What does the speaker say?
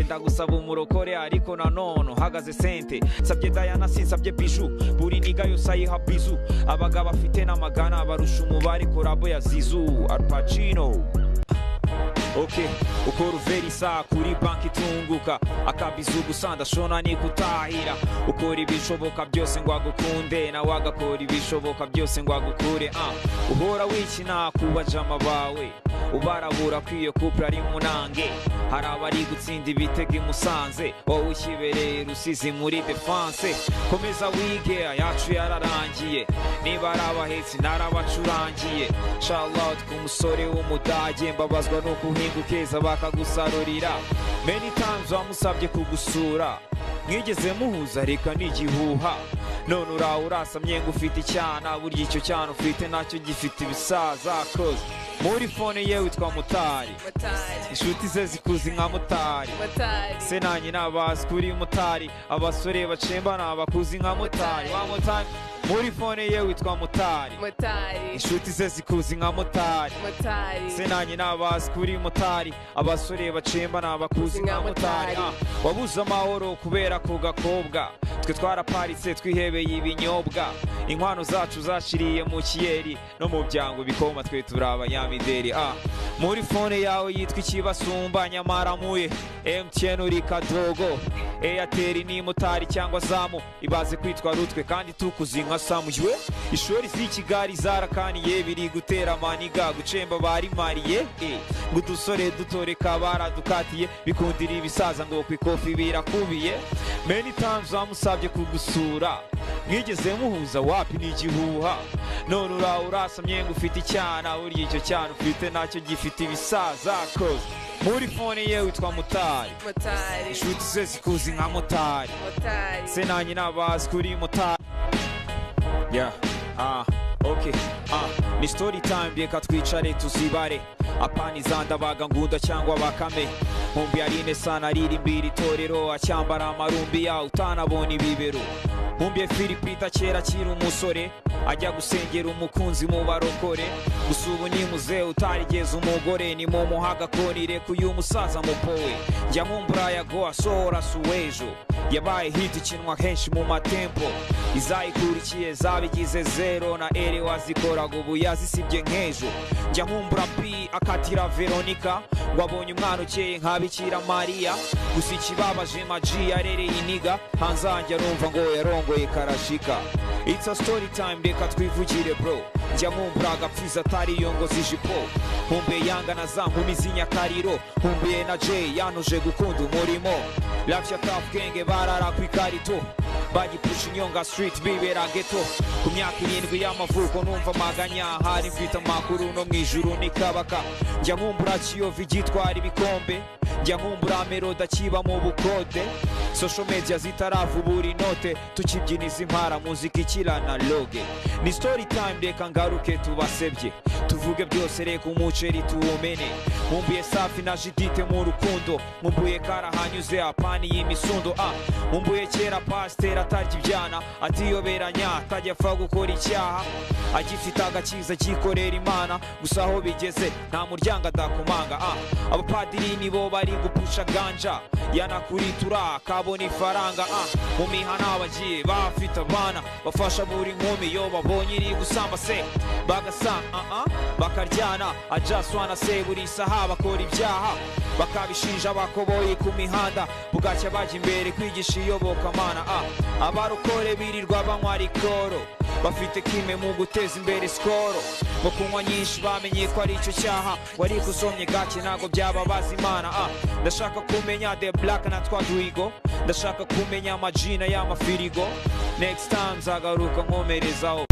ndagusaba umurokore ariko nanone uhagaze sente sabye Diana sinsabye biju buri niga yose ayiha bizu abagabo afite n'amagana barusha umubare korabo ya Zizu Al Pacino. Okay, ukora uverisa kuri banki itunguka akabizu gusanda shona ni kutahira ukora ibishoboka byose ngo agukunde nawe agakora ibishoboka byose ngo agukure uhora wikina kubajama bawe ubarabura kwiyo couple ari munange hari abari gutsinda ibitego Musanze wowe ukibereye Rusizi muri defense komeza wige yacu yararangiye niba arabahetsi narabacurangiye Charlotte ku musore w'umudage mbabazwa no kuhingukeza bakagusarurira many times wamusabye kugusura mwigeze muhuza reka n'igihuha none urasamye ngo ufite icyana burya icyo cyana ufite nacyo gifite ibisaza cause muri phone ye witwa Mutari inshuti ze zikuzi nka Mutari se nanjye nabazi kuri Mutari abasore bacemba abakuzi nka Mutari wa Mutari muri phone ye witwa Mutari inshuti ze zikuzi nka Mutari se nanjye nabazi kuri Mutari abasore bacemba abakuzi nka Mutari wabuze amahoro kubera ko gakobwa twe twaraparitse twihebeye ibinyobwa inkwano zacu zashiriye mu kiyeri no mu byango bikoma twe turabanyamideri muri phone yawe yitwa ikibasumba nyamara muye MTN uri kadogo Airtel ni Mutari cyangwa Zamu ibaze kwitwa Rutwe kandi tukuzi nka Samujwe ishori z'Ikigali zarakaniye biri gutera maniga gucemba bari mariye ngo dusore dutoreka baradukatiye bikundira ibisaza ngo kwikofi birakubiye many times wamusabye kugusura mwigeze muhuza wapi n'igihuha none urasamye ngo ufite icyana burya icyo cyana ufite nacyo gifite ibisaza cause muri phone ye witwa Mutari inshuti ze zikuzi nka Mutari se nanjye nabazi kuri Mutari okay ni story time reka twicare tuzibare apani zandabaga ngunda cyangwa bakame Mumbi Aline sana ririmbira itorero acyambara amarumbi ya utanabona ibibero Mumbi Philipita kera kiri umusore ajya gusengera umukunzi mu barokore gusubu ni muze utarigeze umugore ni mu muhaga konire kuyu musaza mupowe njya mumbura yago asohora suwejo yabaye hit ikinwa henshi mu matempo izayikurikiye zabigize zero na ere wazikoraga ubu yazisibye nk'ejo njya mumbura P akatira Veronica wabonye umwana ukeye nka Bikira Maria gusa ikibabaje Maji yarereye iniga hanzanjye arumva ngo yarongoye karashika it's a story time reka twivugire bro njya mumbura agapfiza atari yongo zijipo humbe yanga na za nkumi z'inyakariro humbuye na Jay yanuje gukunda umurimo Lafya Tough Gang barara ku ikarito bagipusha inyonga street bibera ghetto ku myaka 7 y'amavuko numva maganya hari mfite amakuru no mwijuru nikabaka njya mumbura Kiyovu igitwara ibikombe njya mumbura Meroda kiba mu bukode social media zitaravubura inote tukibyiniza impara muziki kirana loge ni story time reka ngaruke tubasebye tuvuge byose reka umuceri tuwomene mumbuye Safi na Judite mu rukundo mumbuye karahanyuze apani y'imisundo mumbuye kera pasteur atarya ibyana atiyoberanya atajya fa gukora icyaha agifite agakiza kikorera Imana gusa aho bigeze nta muryango adakomanga abapadiri nibo bari gupusha ganja yanakuritura kabona ifaranga mu mihana bagiye bafite abana bafasha buri nkumi yo babonye iri gusamba se bagasa bakaryana ajaswana se buri saha bakora ibyaha bakabishinja bakoboye ku mihanda bugacya baje imbere kwigisha iyobokamana abarokore birirwa banywa rikoro bafite kime mu guteza imbere skoro mu kunywa nyinshi bamenye ko ari icyo cyaha wari gusomye gake nago byababaza Imana ndashaka kumenya The Black na Twadwigo ndashaka kumenya amajina y'amafirigo next time zagaruka nkomerezaho